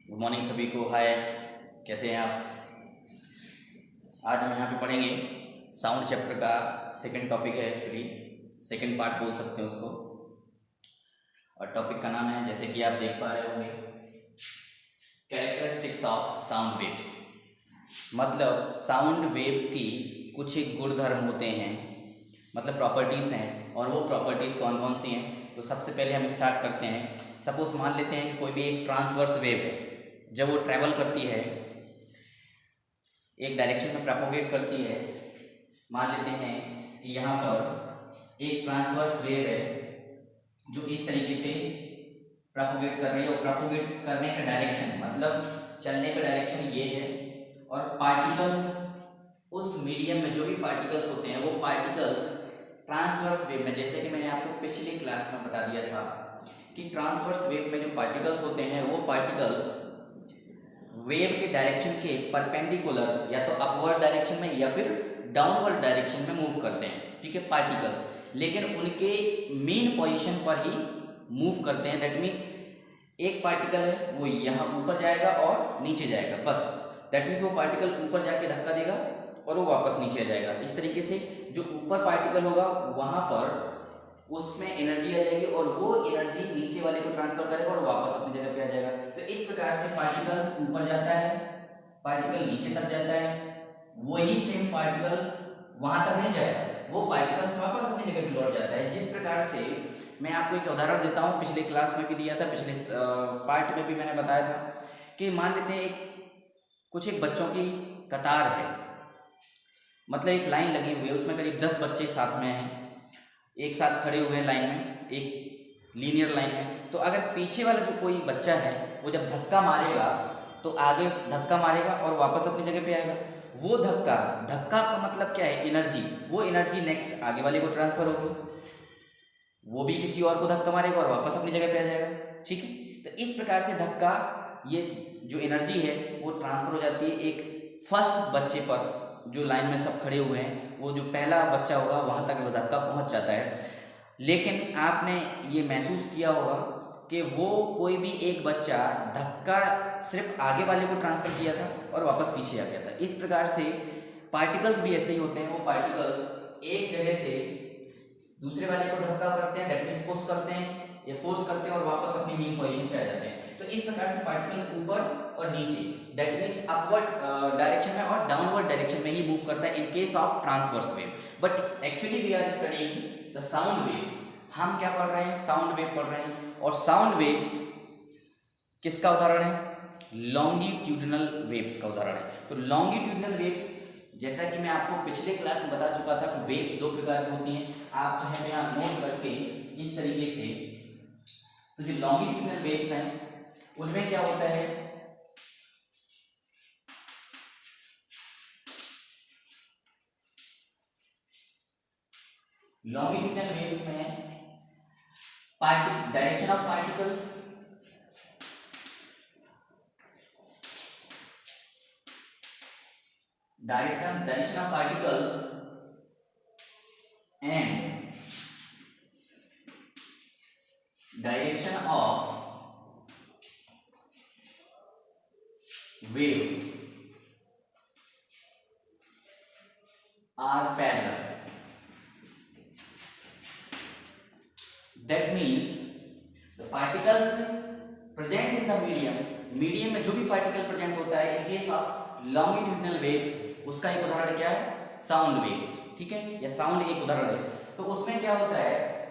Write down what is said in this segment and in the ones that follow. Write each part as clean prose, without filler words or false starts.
Good morning सभी को। हाय, कैसे हैं आप? आज हम यहाँ पे पढ़ेंगे साउंड चैप्टर का सेकंड टॉपिक है, एक्चुअली सेकंड पार्ट बोल सकते हैं उसको। और टॉपिक का नाम है, जैसे कि आप देख पा रहे होंगे, कैरेक्टरिस्टिक्स ऑफ साउंड वेव्स। मतलब साउंड वेव्स की कुछ एक गुणधर्म होते हैं, मतलब प्रॉपर्टीज़ हैं, और वो प्रॉपर्टीज़ कौन कौन सी हैं। तो सबसे पहले हम स्टार्ट करते हैं। सपोज मान लेते हैं कि कोई भी एक ट्रांसवर्स वेव है। जब वो ट्रैवल करती है, एक डायरेक्शन में प्रोपोगेट करती है, मान लेते हैं कि यहाँ पर एक ट्रांसवर्स वेव है जो इस तरीके से प्रोपोगेट कर रही है, और प्रोपोगेट करने का डायरेक्शन मतलब चलने का डायरेक्शन ये है। और पार्टिकल्स उस मीडियम में, जो भी पार्टिकल्स होते हैं, वो पार्टिकल्स ट्रांसवर्स वेव में, जैसे कि मैंने आपको पिछली क्लास में बता दिया था कि ट्रांसवर्स वेव में जो पार्टिकल्स होते हैं, वो पार्टिकल्स वेव के डायरेक्शन के परपेंडिकुलर या तो अपवर्ड डायरेक्शन में या फिर डाउनवर्ड डायरेक्शन में मूव करते हैं, ठीक है, पार्टिकल्स। लेकिन उनके मेन पोजीशन पर ही मूव करते हैं। दैट मीन्स एक पार्टिकल है वो यहाँ ऊपर जाएगा और नीचे जाएगा, बस। दैट मीन्स वो पार्टिकल ऊपर जाके धक्का देगा और वो वापस नीचे आ जाएगा। इस तरीके से जो ऊपर पार्टिकल होगा वहाँ पर उसमें एनर्जी आ जाएगी और वो एनर्जी नीचे वाले को ट्रांसफर करेगा और वापस अपनी जगह पे आ जाएगा। तो इस प्रकार से पार्टिकल्स ऊपर जाता है, पार्टिकल नीचे तक जाता है, वही सेम पार्टिकल वहां तक नहीं जाएगा, वो पार्टिकल्स वापस अपनी जगह पे लौट जाता है। जिस प्रकार से मैं आपको एक उदाहरण देता हूँ, पिछले क्लास में भी दिया था, पिछले पार्ट में भी मैंने बताया था कि मान लेते हैं कुछ एक बच्चों की कतार है, मतलब एक लाइन लगी हुई है, उसमें करीब 10 बच्चे साथ में हैं, एक साथ खड़े हुए हैं लाइन में, एक लीनियर लाइन में। तो अगर पीछे वाला जो कोई बच्चा है वो जब धक्का मारेगा तो आगे धक्का मारेगा और वापस अपनी जगह पे आएगा। वो धक्का का मतलब क्या है? एनर्जी। वो एनर्जी नेक्स्ट आगे वाले को ट्रांसफर होगी, वो भी किसी और को धक्का मारेगा और वापस अपनी जगह पे आ जाएगा, ठीक है। तो इस प्रकार से धक्का, ये जो एनर्जी है वो ट्रांसफर हो जाती है एक फर्स्ट बच्चे पर, जो लाइन में सब खड़े हुए हैं, वो जो पहला बच्चा होगा वहां तक वो धक्का पहुंच जाता है। लेकिन आपने ये महसूस किया होगा कि वो कोई भी एक बच्चा धक्का सिर्फ आगे वाले को ट्रांसफर किया था और वापस पीछे आ गया था। इस प्रकार से पार्टिकल्स भी ऐसे ही होते हैं। वो पार्टिकल्स एक जगह से दूसरे वाले को धक्का करते हैं, दैट मींस पुश करते हैं या फोर्स करते हैं और वापस अपनी मेन पोजीशन पे आ जाते हैं। तो इस प्रकार से पार्टिकल ऊपर और नीचे, दैट मींस अपवर्ड डायरेक्शन में और डाउनवर्ड डायरेक्शन में ही मूव करता है in case of transverse wave. But actually we are studying the sound waves. हम क्या पढ़ रहे हैं? साउंड वेव पढ़ रहे हैं। और साउंड वेव्स किसका उदाहरण है? लॉन्गिट्यूडिनल वेव्स का उदाहरण है। तो लॉन्गिट्यूडिनल वेव्स, जैसा कि मैं आपको पिछले क्लास में बता चुका था कि वेव्स दो प्रकार की होती हैं। आप चाहे तो यहाँ नोट करके इस तरीके से, तो जो लॉन्गिट्यूडिनल वेव्स हैं उनमें क्या होता है, लॉन्गिट्यूडिनल वेव्स में direction of particles, direction of particle and direction of wave are parallel. That means the particles present in the medium में जो भी पार्टिकल प्रेजेंट होता है in case of longitudinal waves, उसका एक उदाहरण क्या है? साउंड वेव्स, ठीक है, या साउंड एक उदाहरण है। तो उसमें क्या होता है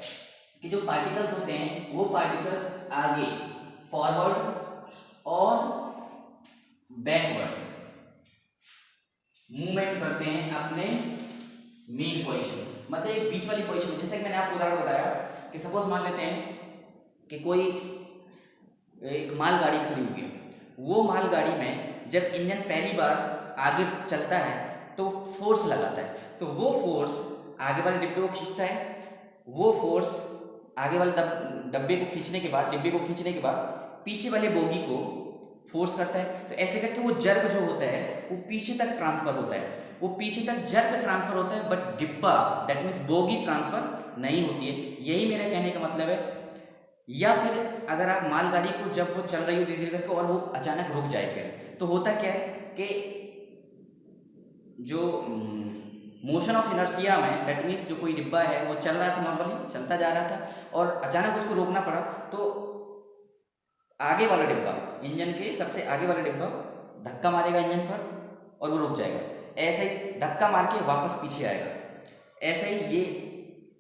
कि जो पार्टिकल्स होते हैं वो पार्टिकल्स आगे, फॉरवर्ड और बैकवर्ड मूवमेंट करते हैं अपने मेन पोजीशन, मतलब एक बीच वाली पोजीशन। जैसे कि मैंने आपको उदाहरण बताया कि सपोज मान लेते हैं कि कोई एक मालगाड़ी खड़ी हुई है। वो मालगाड़ी में जब इंजन पहली बार आगे चलता है तो फोर्स लगाता है, तो वो फोर्स आगे वाले डिब्बे को खींचता है। वो फोर्स आगे वाले डिब्बे को खींचने के बाद पीछे वाले बोगी को फोर्स करता है। तो ऐसे करके वो जर्क जो होता है वो पीछे तक ट्रांसफर होता है, वो पीछे तक जर्क ट्रांसफर होता है, बट डिब्बा दैट मीन्स बोगी ट्रांसफर नहीं होती है। यही मेरा कहने का मतलब है, या फिर अगर आप मालगाड़ी को जब वो चल रही हो धीरे धीरे करके और वो अचानक रुक जाए, फिर तो होता क्या है कि जो मोशन ऑफ इनर्शिया में, दैट मीन्स जो कोई डिब्बा है वो चल रहा था, नॉर्मली चलता जा रहा था और अचानक उसको रोकना पड़ा, तो आगे वाला डिब्बा, इंजन के सबसे आगे वाला डिब्बा धक्का मारेगा इंजन पर और वो रुक जाएगा। ऐसे ही धक्का मार के वापस पीछे आएगा, ऐसे ही ये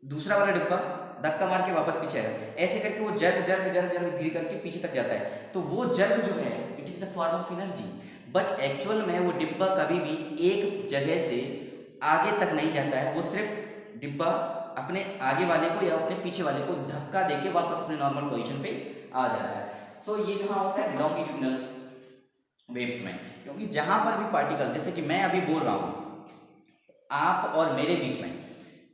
दूसरा वाला डिब्बा धक्का मार के वापस पीछे आएगा। ऐसे करके वो जर्ग जर्ग जर्ग जर्ग धीरे करके पीछे तक जाता है। तो वो जर्ग जो है it is the form of energy, but actual में वो डिब्बा कभी भी एक जगह से आगे तक नहीं जाता है, वो सिर्फ डिब्बा अपने आगे वाले को या अपने पीछे वाले को धक्का देके वापस अपने नॉर्मल पोजीशन पे आ जाता है। सो ये कहाँ होता है? लॉन्गिट्यूडिनल वेव्स में, क्योंकि जहाँ पर भी पार्टिकल्स, जैसे कि मैं अभी बोल रहा हूँ, आप और मेरे बीच में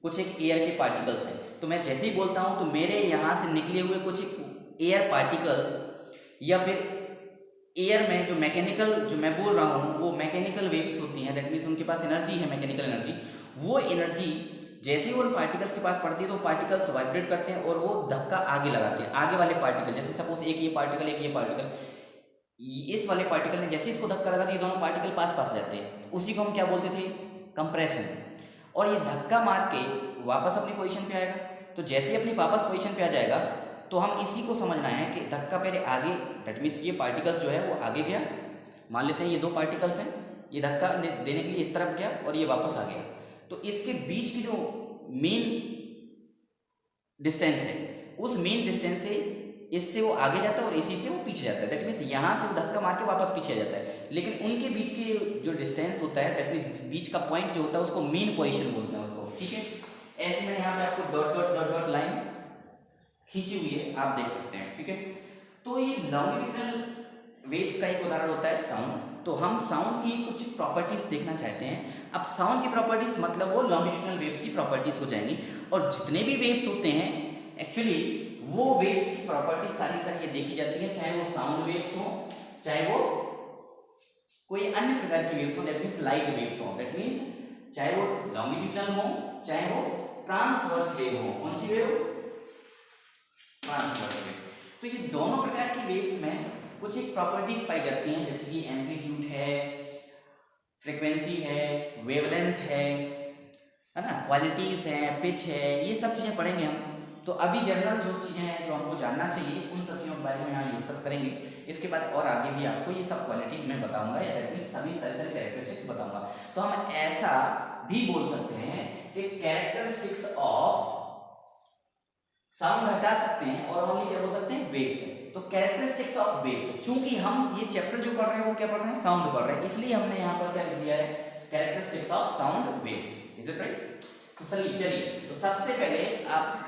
कुछ एक एयर के पार्टिकल्स हैं, तो मैं जैसे ही बोलता हूँ तो मेरे यहाँ से निकले हुए कुछ एक एयर पार्टिकल्स या फिर एयर में जो मैकेनिकल, जो मैं बोल रहा हूँ वो मैकेनिकल वेव्स होती हैं, दैट मीन्स उनके पास एनर्जी है, मैकेनिकल एनर्जी। वो एनर्जी जैसे ही उन पार्टिकल्स के पास पड़ती है तो पार्टिकल्स वाइब्रेट करते हैं और वो धक्का आगे लगाते हैं, आगे वाले पार्टिकल, जैसे सपोज एक ये पार्टिकल एक ये पार्टिकल, इस वाले पार्टिकल ने जैसे इसको धक्का लगा तो ये दोनों पार्टिकल पास पास रहते हैं, उसी को हम क्या बोलते थे? कंप्रेशन। और ये धक्का मार के वापस अपनी पोजीशन पे आएगा, तो जैसे ही अपनी वापस पोजीशन पे आ जाएगा तो हम इसी को समझना है कि धक्का पहले आगे, दैट मीन्स ये पार्टिकल्स जो है वो आगे गया, मान लेते हैं ये दो पार्टिकल्स हैं, ये धक्का देने के लिए इस तरफ गया और ये वापस आ गया, तो इसके बीच की जो मेन डिस्टेंस है उस मेन डिस्टेंस से इससे वो आगे जाता है और इसी से वो पीछे जाता है, दैट मीन्स यहाँ से वो धक्का मार के वापस पीछे आ जाता है। लेकिन उनके बीच के जो डिस्टेंस होता है, दैट मीन्स बीच का पॉइंट जो होता है उसको मेन पोजीशन बोलते हैं उसको, ठीक है। ऐसे में यहाँ पे आपको dot dot dot dot line खींची हुई है, आप देख सकते हैं, ठीक है। तो ये लॉन्गिट्यूडिनल वेव्स का एक उदाहरण होता है साउंड। तो हम साउंड की कुछ प्रॉपर्टीज देखना चाहते हैं। अब साउंड की प्रॉपर्टीज मतलब वो लॉन्गिट्यूडिनल वेव्स की प्रॉपर्टीज हो जाएंगी, और जितने भी वेव्स होते हैं एक्चुअली वो वेव्स की प्रॉपर्टीज सारी ये देखी जाती है, चाहे वो साउंड वेव्स हो, चाहे वो कोई अन्य प्रकार की वेव्स हो, दैट मीन्स लाइट वेव्स हो, दैट मीन्स चाहे वो लॉन्गिट्यूडिनल हो चाहे वो ट्रांसवर्स वेव हो। कौन सी वेव? Transverse wave. तो ये दोनों प्रकार की वेव्स में कुछ एक प्रॉपर्टीज पाई जाती हैं, जैसे कि एम्पलीट्यूड है, फ्रीक्वेंसी है, वेवलेंथ है ना, क्वालिटीज है, पिच है, ये सब चीजें पढ़ेंगे हम। तो अभी जनरल जो चीजें हैं जो हमको जानना चाहिए उन सब चीजों के बारे में यहाँ डिस्कस करेंगे। इसके बाद और आगे भी आपको ये सब क्वालिटीज मैं बताऊंगा, या सभी सारे कैरेक्टरिस्टिक्स बताऊंगा। तो हम ऐसा भी बोल सकते हैं कि कैरेक्टरिस्टिक्स ऑफ साउंड हटा सकते हैं और ओनली क्या बोल सकते हैं? वेव्स है। तो कैरेक्टरिस्टिक्स ऑफ वेव्स, चूंकि हम ये चैप्टर जो पढ़ रहे हैं वो क्या पढ़ रहे हैं? साउंड पढ़ रहे हैं, इसलिए हमने यहाँ पर क्या लिख दिया है? Characteristics of sound waves. Is it right? तो चलिए तो सबसे पहले आप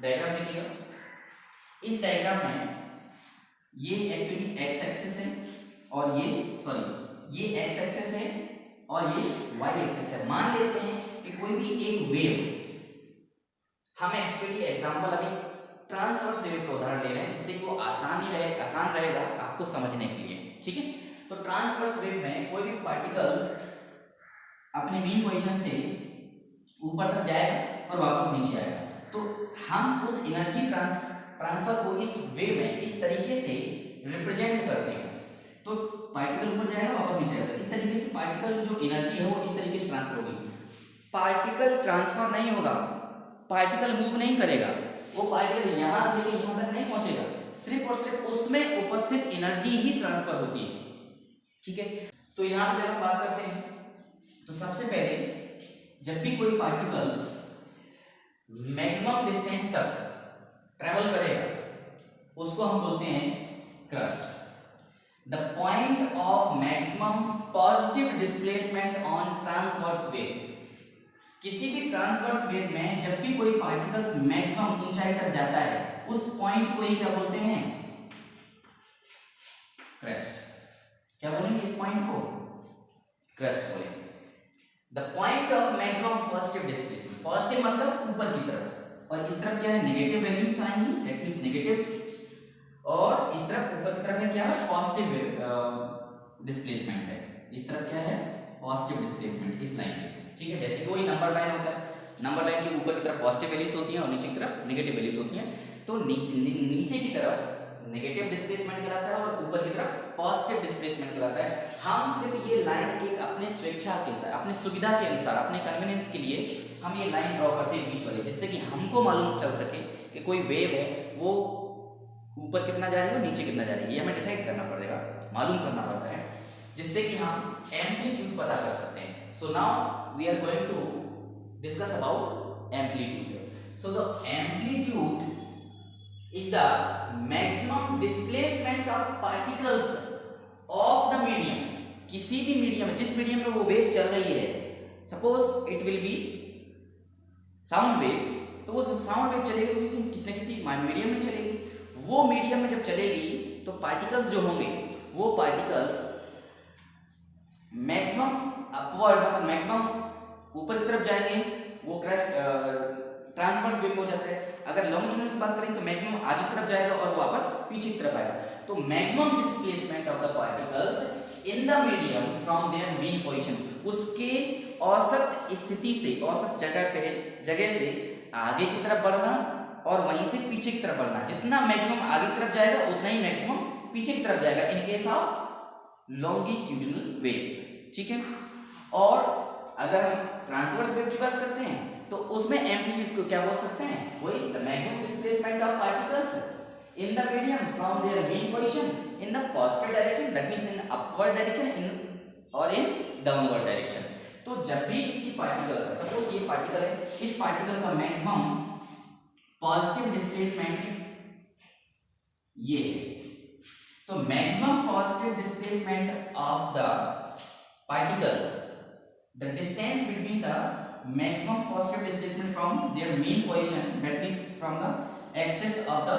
डायग्राम देखिएगा। इस डायग्राम में ये एक्चुअली एक्स एक्सिस है और ये एक्स एक्सिस है और ये वाई एक्सिस है। मान लेते हैं कि कोई भी एक वेव, हम एक्चुअली एग्जांपल अभी ट्रांसवर्स वेव का उदाहरण ले रहे हैं जिससे कि वो आसान रहेगा आपको समझने के लिए, ठीक है। तो ट्रांसवर्स वेव में कोई भी पार्टिकल्स अपने मेन पोजीशन से ऊपर तक जाएगा और वापस नीचे आएगा। तो हम उस एनर्जी ट्रांसफर को इस वेव में इस तरीके से रिप्रेजेंट करते हैं। तो पार्टिकल ऊपर जाएगा वापस नीचे आएगा, इस तरीके से पार्टिकल जो एनर्जी है वो इस तरीके से ट्रांसफर होगी। पार्टिकल ट्रांसफर नहीं होगा, पार्टिकल मूव नहीं करेगा, वो पार्टिकल यहां से लेकर यहां तक नहीं पहुंचेगा, सिर्फ और सिर्फ उसमें उपस्थित एनर्जी ही ट्रांसफर होती है, ठीक है। तो यहां पर जब हम बात करते हैं तो सबसे पहले जब भी कोई पार्टिकल्स मैक्सिमम डिस्टेंस तक ट्रेवल करेगा उसको हम बोलते हैं crust. The point of maximum positive displacement on transverse wave. किसी भी ट्रांसवर्स वेव में जब भी कोई पार्टिकल्स मैक्सिमम ऊंचाई तक जाता है उस पॉइंट को ही क्या बोलते हैं? क्रेस्ट। क्या बोलेंगे इस पॉइंट को? क्रेस्ट बोलेंगे। The point of maximum positive displacement, positive मतलब ऊपर की तरफ, और इस तरफ क्या है? नेगेटिव वैल्यूज आएंगी, दैट मींस नेगेटिव, और इस तरफ ऊपर की तरफ है क्या? पॉजिटिव डिस्प्लेसमेंट है। इस तरफ क्या है? पॉजिटिव डिस्प्लेसमेंट इस लाइन पे, ठीक है। जैसे कोई नंबर लाइन होता है, नंबर लाइन के ऊपर की तरफ पॉजिटिव वैल्यूज होती हैं और नीचे की तरफ नेगेटिव वैल्यूज होती हैं। तो नीचे की तरफ नेगेटिव डिस्प्लेसमेंट कहलाता है और ऊपर की तरफ पॉजिटिव डिस्प्लेसमेंट कहलाता है। हम सिर्फ ये लाइन एक अपने स्वेच्छा के अनुसार, अपने सुविधा के अनुसार, अपने कन्वीनियंस के लिए हम ये लाइन ड्रॉ करते हैं बीच वाले, जिससे कि हमको मालूम चल सके कि कोई वेव है वो ऊपर कितना जा रही है और नीचे कितना जा रही है, ये हमें डिसाइड करना पड़ेगा, मालूम करना पड़ता है, जिससे कि हम एम्पलीट्यूड पता कर सकते हैं। So now we are going to discuss about amplitude. So the amplitude is the maximum displacement of particles of the medium। किसी भी मीडियम, जिस मीडियम में वो वेव चल रही है, suppose it will be sound waves, तो वो साउंड वेव चलेगी तो किसी न किसी मीडियम में चलेगी। वो मीडियम में जब चलेगी तो पार्टिकल्स जो होंगे वो पार्टिकल्स मैक्सिमम अपवर्ड, मतलब मैक्सिमम ऊपर की तरफ जाएंगे, वो क्रेस्ट ट्रांसवर्स वेव हो जाता है। अगर लॉन्गिट्यूडनल की बात करें तो मैक्सिमम आगे की तरफ जाएगा और वापस पीछे की तरफ आएगा। तो maximum displacement of the particles in the medium from there mean position, उसके औसत स्थिति से, औसत जगह से आगे की तरफ बढ़ना और वहीं से पीछे की तरफ बढ़ना। जितना मैक्सिमम आगे की तरफ जाएगा उतना ही मैक्सिमम पीछे की तरफ जाएगा इन केस ऑफ लॉन्गिट्यूडनल वेव्स, ठीक है। और अगर हम ट्रांसवर्स वेव की बात करते हैं तो उसमें एम्पलीट्यूड को क्या बोल सकते हैं, वही the maximum displacement of particles in the medium from there mean position in the positive direction, that means in upward direction in और इन डाउनवर्ड डायरेक्शन। तो जब भी किसी पार्टिकल से, सपोज ये पार्टिकल है, इस पार्टिकल का मैक्सिमम पॉजिटिव डिस्प्लेसमेंट ये है, तो maximum positive displacement of the particle, the distance between the maximum positive displacement from their mean position, that means from the axis of the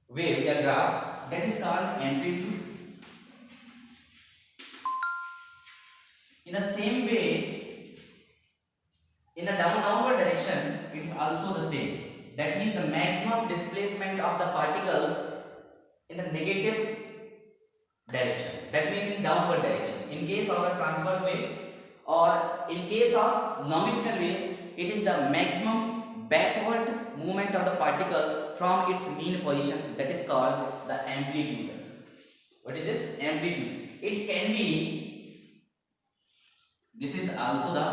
wave या graph, that is called amplitude। in the same way in the downward direction it is also the same, that means the maximum displacement of the particles in the negative direction, that means in downward direction in case of the transverse wave, or in case of longitudinal waves it is the maximum backward movement of the particles from its mean position, that is called the amplitude। what is this amplitude? It can be, this is also the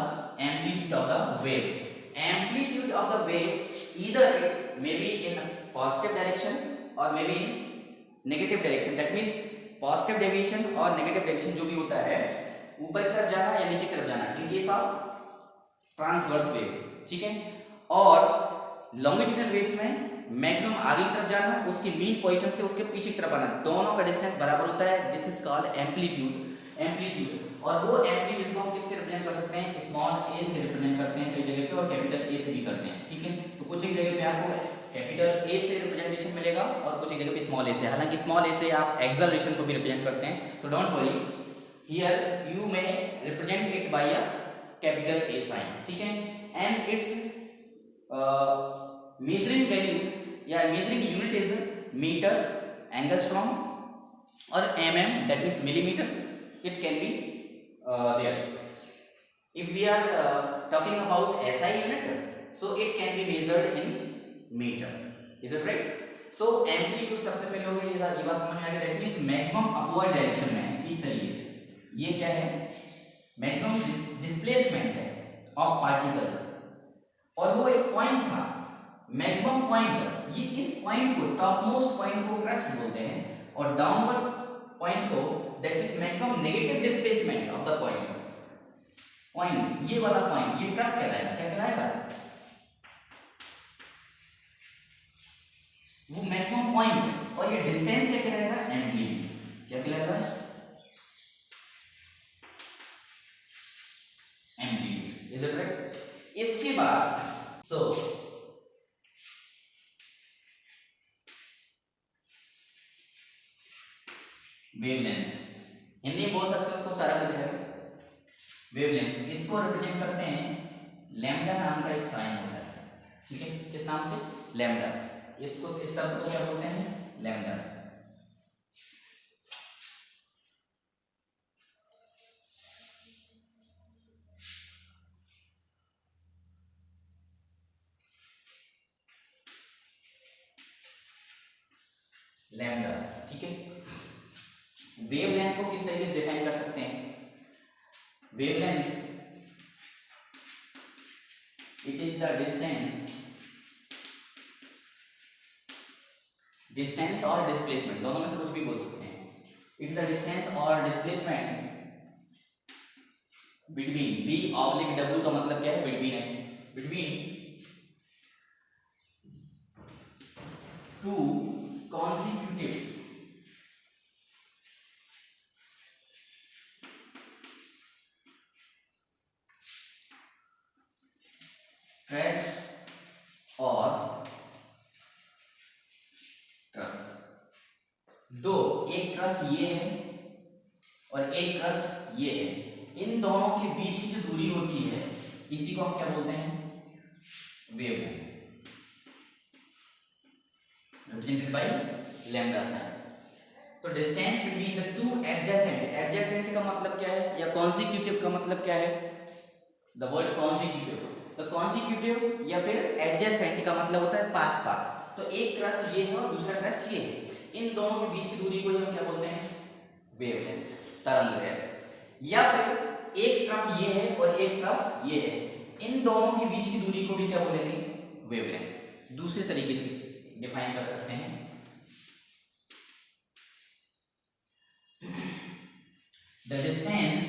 amplitude of the wave। amplitude of the wave either it may be in positive direction or maybe in negative direction, that means positive deviation और negative deviation जो भी होता है, ऊपर की तरफ जाना या नीचे की तरफ जाना इन केस ऑफ ट्रांसवर्स वेव, ठीक है। और लॉन्गिट्यूडनल वेव्स में मैक्सिमम आगे की तरफ जाना, उसकी मीन पोजीशन से उसके पीछे की तरफ आना, दोनों का डिस्टेंस बराबर होता है, दिस इज कॉल्ड एम्पलीट्यूड। और वो एम्पलीट्यूड को हम किससे रिप्रेजेंट कर सकते हैं, स्मॉल ए से रिप्रेजेंट करते हैं कई जगह पे, और कैपिटल ए से भी करते हैं, ठीक है। तो कुछ एक जगह पे आपको कैपिटल ए से रिप्रेजेंटेशन मिलेगा और कुछ एक जगह पे स्मॉल ए से, हालांकि स्मॉल ए से आप एक्सेलरेशन को भी रिप्रेजेंट करते हैं, so don't worry, here you may represent it by a capital A sign, ठीक है। एंड इट्स मेजरिंग वैल्यू या measuring unit is metre, angstrom और mm, that means millimeter, it can be there। if we are talking about SI unit, so it can be measured in meter, is it right? so amplitude सबसे पहले हो गई, ये बात समझ में आ गई, that means maximum upward direction में इस तरीके से, ये क्या है, maximum displacement है of particles, और वो एक पॉइंट था मैक्सिमम पॉइंट, ये इस पॉइंट को, टॉप मोस्ट पॉइंट को क्रेस्ट बोलते हैं, और डाउनवर्ड्स पॉइंट को that is maximum negative displacement of the point, ये वाला पॉइंट ये ट्रफ कहलाएगा, क्या कहलाएगा, वो मैक्सिमम पॉइंट, और ये डिस्टेंस क्या कहलाएगा, एम्पलीट्यूड, क्या कहलाएगा, एम्पलीट्यूड, इज इट राइट। इसके बाद सो वेवलेंथ, हिंदी में बोल सकते हैं उसको तरंगदैर्घ्य, वेवलेंथ, इसको रिप्रेजेंट करते हैं लैम्डा नाम का एक साइन होता है, ठीक है, किस नाम से, लैम्डा, इसको, इस शब्द को क्या बोलते हैं, लैम्डा। लैम्डा। ठीक है, वेवलेंथ को किस तरीके से डिफाइन कर सकते हैं? Wavelength it is the distance और डिस्प्लेसमेंट, दोनों में से कुछ भी बोल सकते हैं। इट इज द डिस्टेंस और displacement between, B oblique W का मतलब क्या है? बिटवीन है, बिटवीन टू consecutive crest और ट्रफ। दो, एक ट्रस्ट ये है और एक ट्रस्ट ये है, इन दोनों के बीच की जो दूरी होती है इसी को हम क्या बोलते हैं? Wavelength, represented by lambda sign। तो distance between the two adjacent, adjacent का मतलब क्या है या कॉन्सिक्यूटिव का मतलब क्या है? द वर्ड कॉन्सिक्यूटिव, तो कॉन्सिक्यूटिव या फिर एडजेसेंट का मतलब होता है पास पास। तो एक क्रस्ट ये है और दूसरा क्रस्ट ये है, इन दोनों के बीच की दूरी को हम क्या बोलते हैं? वेवलेंथ, तरंगदैर्घ्य। या फिर एक तरफ ये है और एक तरफ ये है, इन दोनों के बीच की दूरी को भी क्या बोलेंगे? वेवलेंथ। दूसरे तरीके से डिफाइन कर सकते हैं, the distance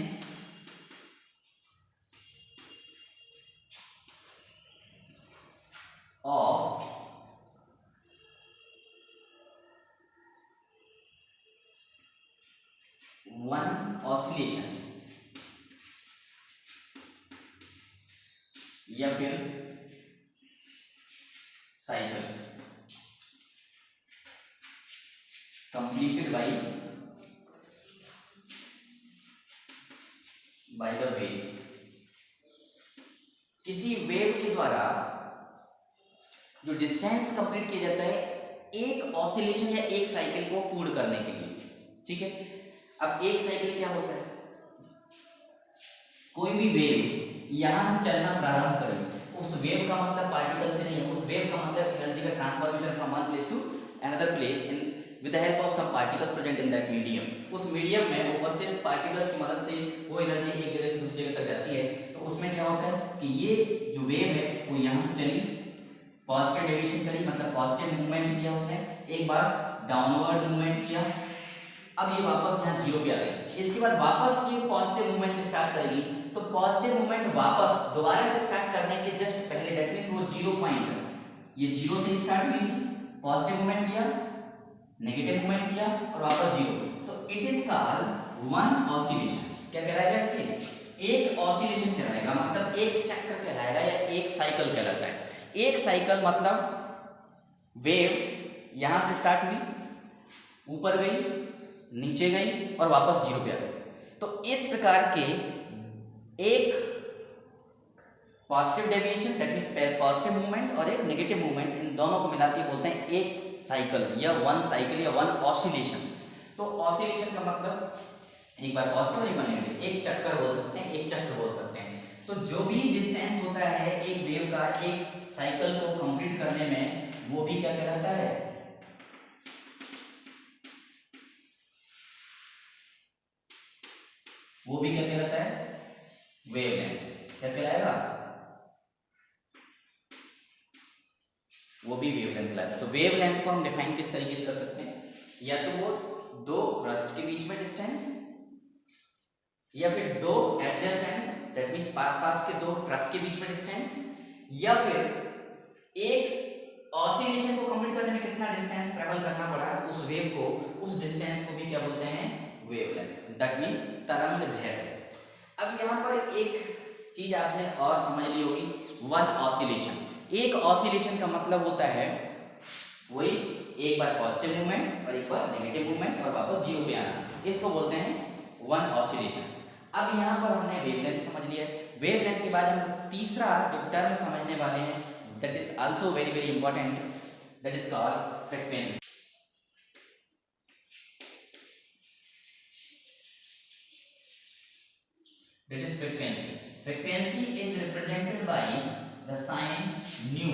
of one oscillation या फिर cycle completed by the wave, किसी वेव के द्वारा जो डिस्टेंस कंप्लीट किया जाता है एक ऑसिलेशन या एक साइकिल को पूर्ण करने के लिए। ठीक है, अब एक साइकिल क्या होता है? कोई भी वेव यहां से चलना प्रारंभ करे, उस वेव का मतलब पार्टिकल से नहीं है, उस वेव का मतलब एनर्जी का transformation from one place to another place in with the help of some particles present in that medium। उस मीडियम में उपस्थित पार्टिकल्स की मदद से वो एनर्जी एक जगह से दूसरी जगह तक जाती है। तो उसमें क्या होता है कि ये जो वेव है वो यहाँ से चली, पॉजिटिव डेविएशन करी, मतलब पॉजिटिव मूवमेंट किया उसने, एक बार डाउनवर्ड मूवमेंट किया, अब ये वापस यहाँ जीरो पे आ गई। इसके बाद वापस ये पॉजिटिव मूवमेंट स्टार्ट करेगी, तो पॉजिटिव मूवमेंट वापस दोबारा से स्टार्ट करने के जस्ट पहले, दैट मींस वो जीरो पॉइंट, ये जीरो से ही स्टार्ट हुई थी, पॉजिटिव मूवमेंट किया, नेगेटिव मूवमेंट किया और वापस जीरो, तो it is called one oscillation. क्या कहलाएगा इसके? एक ऑसिलेशन कहलाएगा, मतलब एक चक्र कहलाएगा या एक साइकिल कहलाता है। एक साइकिल मतलब वेव यहां से स्टार्ट हुई, ऊपर गई, नीचे गई और वापस जीरो पे आ गई। तो इस प्रकार के एक positive deviation, that means positive movement, और एक नेगेटिव मूवमेंट, इन दोनों को मिला के बोलते हैं एक साइकिल या वन ऑसिलेशन। तो ऑसिलेशन का मतलब एक बार पॉजिटिव एक बार नेगेटिव, एक चक्कर बोल सकते हैं, एक चक्र बोल सकते हैं। तो जो भी डिस्टेंस होता है एक वेव का एक साइकिल को कंप्लीट करने में, वो भी क्या कहलाता है? वो भी क्या कहलाता है? वेवलेंथ। क्या कहलाएगा? वो भी वेवलेंथ कहलाता है। तो वेवलेंथ को हम डिफाइन किस तरीके से कर सकते हैं? या तो वो दो क्रस्ट के बीच में डिस्टेंस, या फिर दो एडजेसेंट, दैट मींस पास पास के दो ट्रफ के बीच में डिस्टेंस, या फिर एक ऑसिलेशन को कंप्लीट करने में कितना डिस्टेंस ट्रैवल करना पड़ा उस वेव को, उस डिस्टेंस को भी क्या बोलते हैं? वेवलेंथ, दैट मींस तरंगदैर्घ्य। अब यहाँ पर एक चीज आपने और समझ ली होगी, वन ऑसिलेशन। एक ऑसिलेशन का मतलब होता है वही एक बार पॉजिटिव मूवमेंट और एक बार नेगेटिव मूवमेंट और वापस जीरो पे आना, इसको बोलते हैं वन ऑसिलेशन। अब यहाँ पर हमने वेवलेंथ समझ लिया। वेवलेंथ के बाद हम तीसरा जो टर्म समझने वाले हैं, that is also very very important, that is called frequency. That is frequency. Frequency is represented by the sign nu.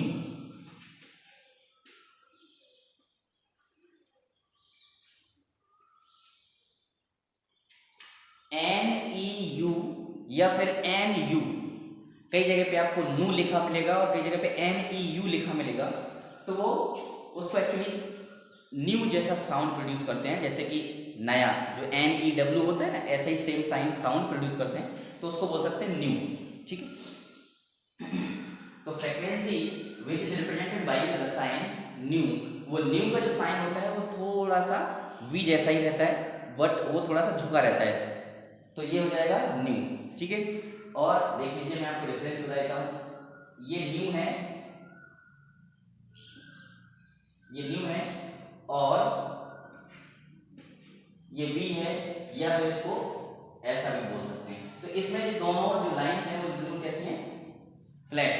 You या फिर एन यू, कई जगह पे आपको नू लिखा मिलेगा और कई जगह पे एन ई यू लिखा मिलेगा, तो वो उसको एक्चुअली न्यू जैसा साउंड प्रोड्यूस करते हैं, जैसे कि नया जो एन ई डब्ल्यू होता है ना, ऐसे ही सेम साउंड प्रोड्यूस करते हैं, तो उसको बोल सकते हैं न्यू। ठीक है, तो frequency which is represented by the sign nu, वो न्यू का जो साइन होता है वो थोड़ा सा वी जैसा ही रहता है, बट वो थोड़ा सा झुका रहता है, तो ये हो जाएगा न्यू। ठीक है, और देख लीजिए मैं आपको डिफरेंस बता देता हूं, ये न्यू है, ये न्यू है, और ये वी है, या फिर इसको ऐसा भी बोल सकते हैं। तो इसमें जो दोनों जो लाइंस हैं वो बिल्कुल कैसी हैं, फ्लैट,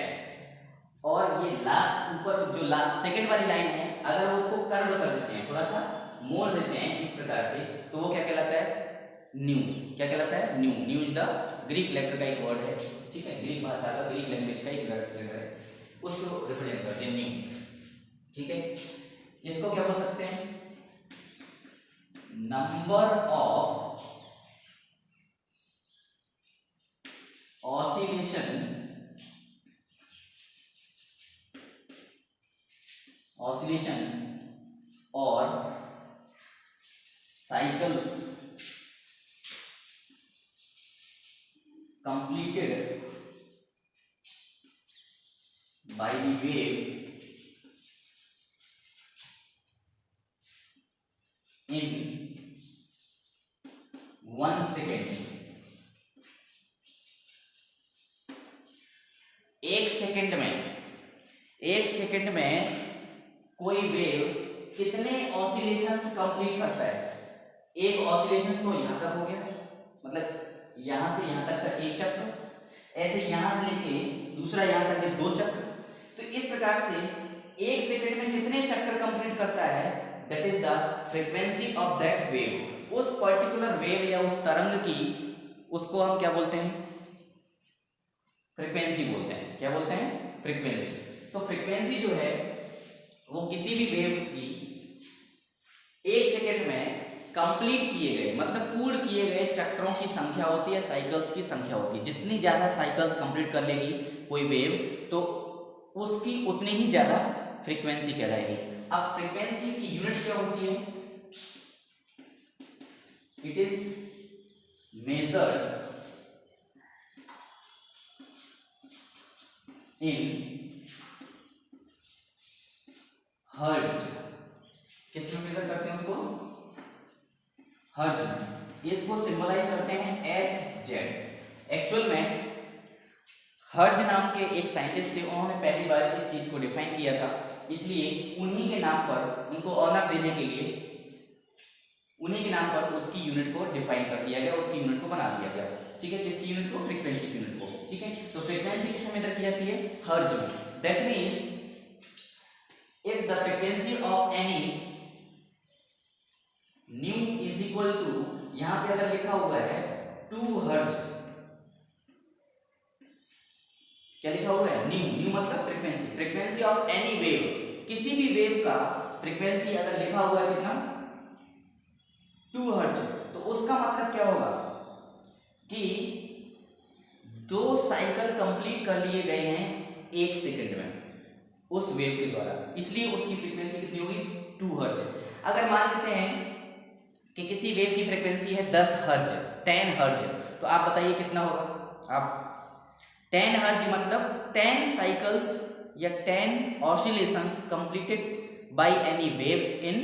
और ये लास्ट ऊपर जो सेकंड वाली लाइन है, अगर वो उसको कर्व कर देते हैं, थोड़ा सा मोड़ देते हैं इस प्रकार से, तो वो क्या कहलाता है, न्यू। क्या कहलाता है, nu. Nu is the Greek letter का एक वर्ड है, ठीक है, ग्रीक भाषा का, ग्रीक लैंग्वेज का एक लेटर है, उसको रिप्रेजेंट करते हैं न्यू। ठीक है, इसको क्या बोल सकते हैं, number of oscillations or cycles completed by the wave in 1 second। एक सेकंड में कोई वेव कितने ऑसिलेशंस कंप्लीट करता है। एक ऑसिलेशन तो यहां तक हो गया, मतलब यहां से यहां तक का एक चक्र, ऐसे यहां से लेके दूसरा यहां तक के 2 चक्र, तो इस प्रकार से एक सेकंड में कितने चक्कर कंप्लीट करता है, that is the frequency of that wave. उस पर्टिकुलर वेव या उस तरंग की, उसको हम क्या बोलते हैं, फ्रीक्वेंसी बोलते हैं। क्या बोलते हैं, फ्रीक्वेंसी। तो फ्रीक्वेंसी जो है वो किसी भी वेव की एक सेकंड में कंप्लीट किए गए, मतलब पूर्ण किए गए चक्रों की संख्या होती है, साइकिल्स की संख्या होती है। जितनी ज्यादा साइकिल्स कंप्लीट कर लेगी कोई वेव, तो उसकी उतनी ही ज्यादा फ्रीक्वेंसी कहलाएगी। अब फ्रीक्वेंसी की यूनिट क्या होती है, it is measured in hertz. किस में मेजर करते हैं उसको, हर्ट्ज में। इसको सिंबलाइज करते हैं Hz। एक्चुअल में हर्ट्ज नाम के एक साइंटिस्ट थे, उन्होंने पहली बार इस चीज को डिफाइन किया था, इसलिए उन्हीं के नाम पर, उनको ऑनर देने के लिए उन्हीं के नाम पर उसकी यूनिट को डिफाइन कर दिया गया, उसकी यूनिट को बना दिया गया। ठीक है, किसकी यूनिट को, फ्रीक्वेंसी की यूनिट को। ठीक है, तो फ्रीक्वेंसी किस में मेजर की जाती है, हर्ट्ज में। That means if the frequency of any nu is equal to, यहां पे अगर लिखा हुआ है 2 हर्ट्ज, क्या लिखा हुआ है, न्यू। न्यू मतलब frequency, frequency of any wave, किसी भी वेव का फ्रीक्वेंसी अगर लिखा हुआ है कितना, 2 हर्ट्ज, तो उसका मतलब क्या होगा कि 2 साइकिल कंप्लीट कर लिए गए हैं एक सेकंड में उस वेव के द्वारा, इसलिए उसकी फ्रीक्वेंसी कितनी होगी, 2 हर्ट्ज। अगर मान लेते हैं कि किसी वेव की फ्रीक्वेंसी है 10 हर्ट्ज, 10 हर्ट्ज, तो आप बताइए कितना होगा। आप 10 हर्ट्ज मतलब 10 साइकिल्स या 10 oscillations completed by any wave in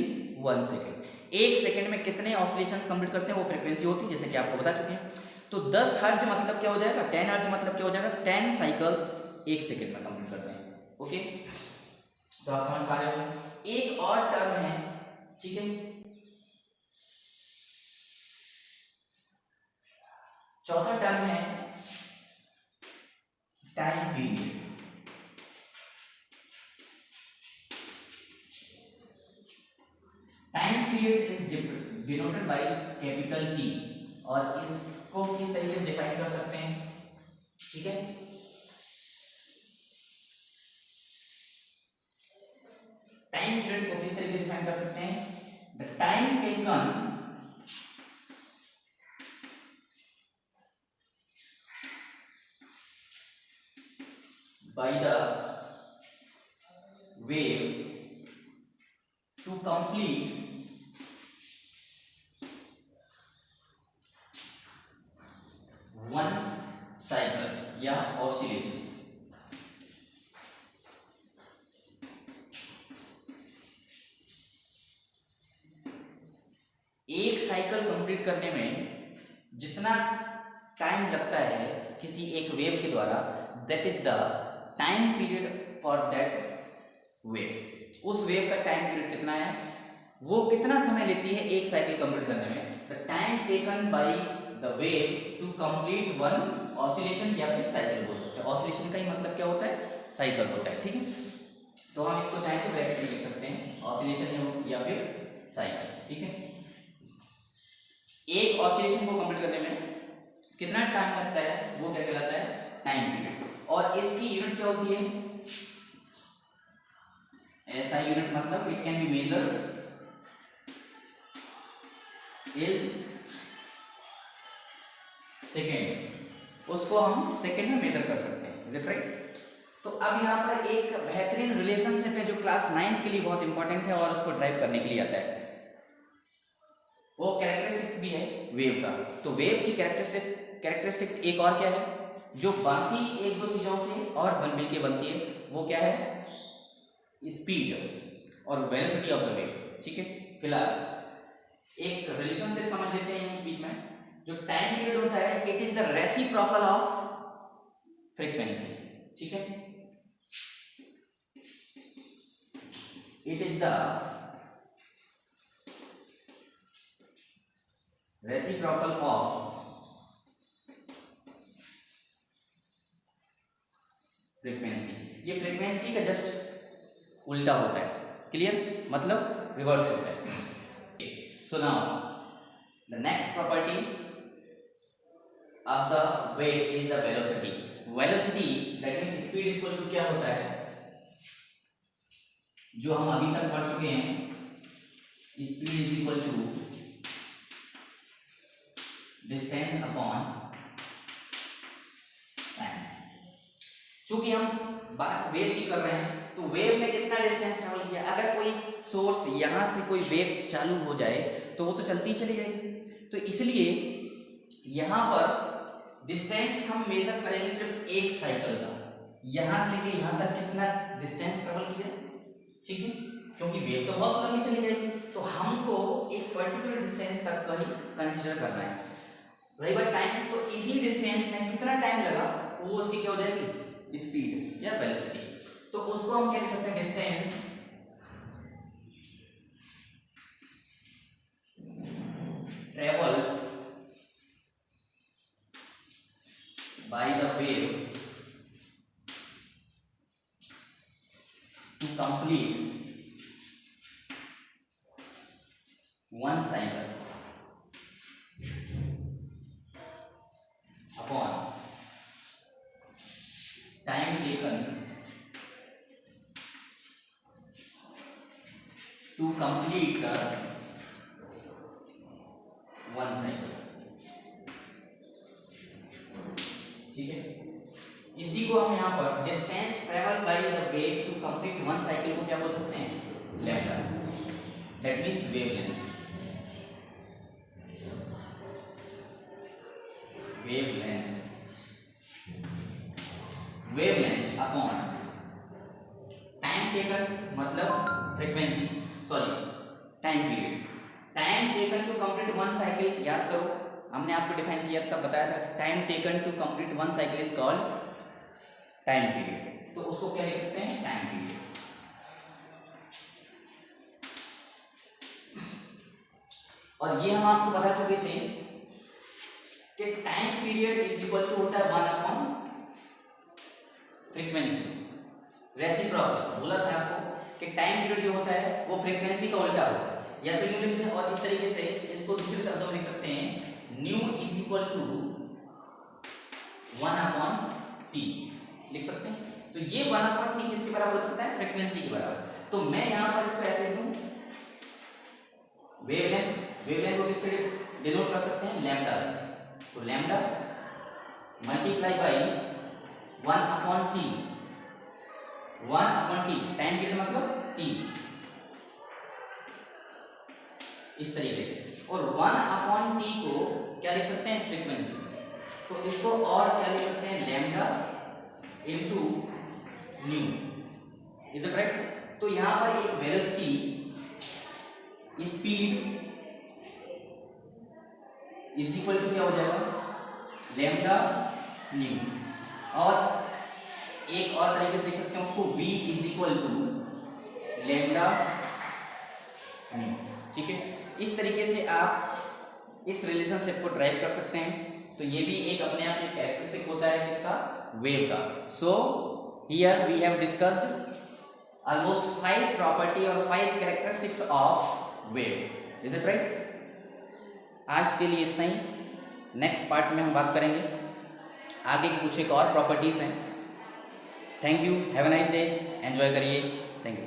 1 second. एक सेकंड में कितने ऑसिलेशंस कंप्लीट करते हैं वो फ्रीक्वेंसी होती है, जैसे कि आपको बता चुके हैं। तो 10 हर्ट्ज मतलब क्या हो जाएगा, 10 हर्ट्ज मतलब क्या हो जाएगा, 10 साइकिल्स एक सेकंड में कंप्लीट करते हैं। ओके, तो आप समझ पा रहे होंगे। एक और टर्म है, ठीक है, चौथा टर्म है time period. Time period is denoted by capital T, और इसको किस तरीके से डिफाइन कर सकते हैं, ठीक है। टाइम पीरियड को किस तरीके से डिफाइन कर सकते हैं, the time taken by the wave to complete one cycle या oscillation। एक साइकिल कंप्लीट करने में जितना टाइम लगता है किसी एक वेव के द्वारा, that is the time period for that wave. उस वेव का टाइम पीरियड कितना है, वो कितना समय लेती है एक साइकिल कंप्लीट करने में, the time taken by the wave to complete one oscillation या फिर साइकिल बोल सकते हैं। ऑसिलेशन का ही मतलब क्या होता है, साइकिल होता है, ठीक है। तो हम इसको चाहें तो ब्रैकेट में लिख सकते हैं, ऑसिलेशन या फिर साइकिल, ठीक है। एक ऑसिलेशन को कंप्लीट करने में कितना टाइम लगता है वो क्या कहलाता है, टाइम पीरियड। और इसकी यूनिट क्या होती है, ऐसा यूनिट मतलब it can be measured is second, उसको हम सेकेंड में मेजर कर सकते हैं, इज इट राइट। तो अब यहाँ पर एक बेहतरीन रिलेशनशिप है जो क्लास 9th के लिए बहुत इंपॉर्टेंट है और उसको ड्राइव करने के लिए आता है, वो कैरेक्टरिस्टिक्स भी है वेव का। तो वेव की कैरेक्टरिस्टिक्स एक और क्या है जो बाकी एक दो चीजों से और मिलके बनती है, वो क्या है, स्पीड और वेलोसिटी ऑफ द वेव, ठीक है। फिलहाल एक रिलेशनशिप समझ लेते हैं यहीं बीच में। जो टाइम पीरियड होता है it is the reciprocal of frequency, ठीक है। It is the reciprocal of frequency. ये फ्रीक्वेंसी का जस्ट उल्टा होता है, क्लियर, मतलब रिवर्स होता है। So now the next property of the wave is the velocity. Velocity that means speed equal to क्या होता है, जो हम अभी तक पढ़ चुके हैं, speed is equal to distance upon time. चूंकि हम बात वेव की कर रहे हैं तो वेव में कितना डिस्टेंस ट्रेवल किया, अगर कोई सोर्स यहां से कोई वेव चालू हो जाए तो वो तो चलती ही चली जाएगी। तो इसलिए यहां पर डिस्टेंस हम मेजर करेंगे सिर्फ एक साइकिल का, यहां से लेके यहां तक कितना डिस्टेंस ट्रेवल किया, ठीक है, क्योंकि वेव तो बहुत लंबी चली जाएगी तो हमको एक पर्टिकुलर डिस्टेंस तक का ही कंसीडर करना है। रही बात टाइम, तो इसी डिस्टेंस में कितना टाइम लगा वो उसकी क्या हो जाएगी, स्पीड या वेलोसिटी। तो उसको हम क्या लिख सकते हैं, distance travel by the wave to complete one cycle upon time taken to complete the one cycle, ठीक है। इसी को हम यहाँ पर distance travel by the wave to complete one cycle को क्या बोल सकते हैं, lambda, that means wavelength. Wavelength upon time taken मतलब frequency, sorry time period. Time taken to complete one cycle, याद करो हमने आपको डिफाइन किया था, बताया था कि time taken to complete one cycle is called time period. तो उसको क्या लिख सकते हैं, टाइम पीरियड। और ये हम आपको बता चुके थे कि time period is equal to होता है 1 अपॉन फ्रीक्वेंसी, रेसिप्रोकल। बोला था आपको कि टाइम पीरियड जो होता है वो फ्रीक्वेंसी का उल्टा होता है, या तो यूं लिख दें और इस तरीके से इसको दूसरे शब्दों में लिख सकते हैं, nu is equal to 1 upon T लिख सकते हैं। तो ये 1 अपॉन टी किसके बराबर हो सकता है, फ्रीक्वेंसी के बराबर। तो मैं यहां पर इसको ऐसे लिख दूं, वेवलेंथ, वेवलेंथ को किससे डिनोट कर सकते हैं, लैम्डा से। तो lambda multiply by 1 upon T 1/t, time period मतलब t, इस तरीके से। और 1/t को क्या लिख सकते हैं, फ्रीक्वेंसी, तो इसको और क्या लिख सकते हैं, lambda into nu, is it right. तो यहां पर एक velocity, speed is equal to क्या हो जाएगा, लैम्डा न्यू, और एक और तरीके से लिख सकते हैं उसको v is equal to lambda nu, ठीक है। इस तरीके से आप इस रिलेशनशिप को ड्राइव कर सकते हैं। तो ये भी एक अपने आप में कैरेक्टरिस्टिक होता है किसका, वेव का। So here we have discussed almost 5 property और 5 characteristics of wave, is it right. आज के लिए इतना ही, नेक्स्ट पार्ट में हम बात करेंगे आगे की कुछ एक और प्रॉपर्टीज हैं। Thank you, have a nice day, enjoy करिए, थैंक यू।